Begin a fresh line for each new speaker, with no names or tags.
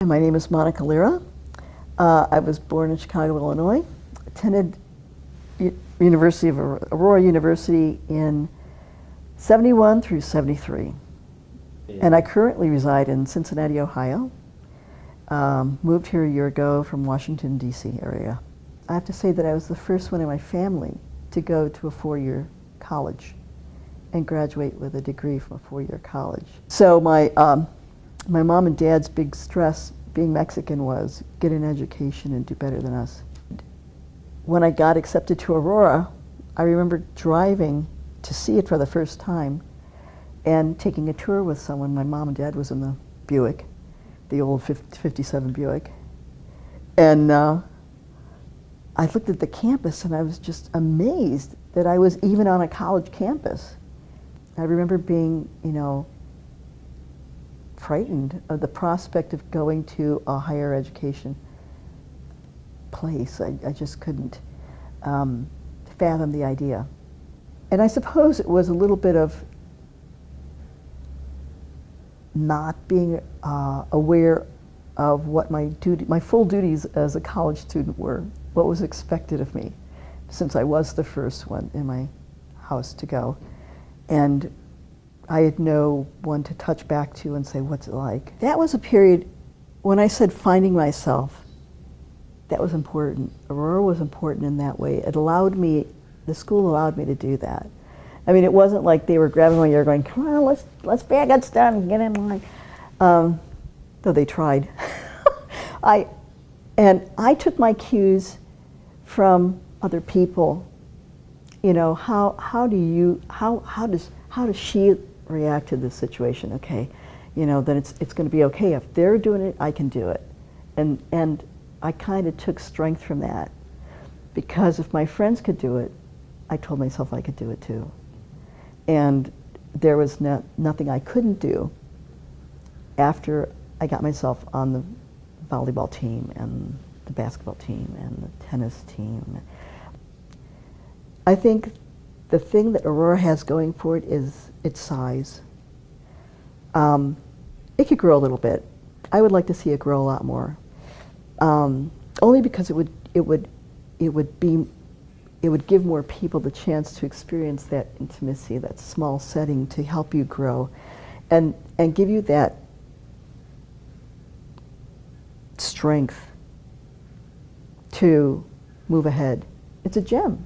My name is Monica Lira. I was born in Chicago, Illinois. Attended University of Aurora University in 71 through 73. And I currently reside in Cincinnati, Ohio. Moved here a year ago from Washington, D.C. area. I have to say that I was the first one in my family to go to a four-year college and graduate with a degree from a four-year college. So my mom and dad's big stress being Mexican was get an education and do better than us. When I got accepted to Aurora, I remember driving to see it for the first time and taking a tour with someone. My mom and dad was in the Buick, the old 57 Buick. And I looked at the campus and I was just amazed that I was even on a college campus. I remember being, frightened of the prospect of going to a higher education place. I just couldn't fathom the idea. And I suppose it was a little bit of not being aware of what my full duties as a college student were, what was expected of me, since I was the first one in my house to go. And I had no one to touch back to and say, what's it like? That was a period when I said finding myself, that was important. Aurora was important in that way. It allowed me, the school allowed me to do that. I mean, it wasn't like they were grabbing my ear going, come on, let's bag it down and get in line. Though they tried. I took my cues from other people. How does she react to this situation? Okay, then it's going to be okay. If they're doing it, I can do it. And I kind of took strength from that, because if my friends could do it, I told myself I could do it too. And there was nothing I couldn't do after I got myself on the volleyball team and the basketball team and the tennis team. I think the thing that Aurora has going for it is its size. It could grow a little bit. I would like to see it grow a lot more. Only because it would give more people the chance to experience that intimacy, that small setting, to help you grow and give you that strength to move ahead. It's a gem.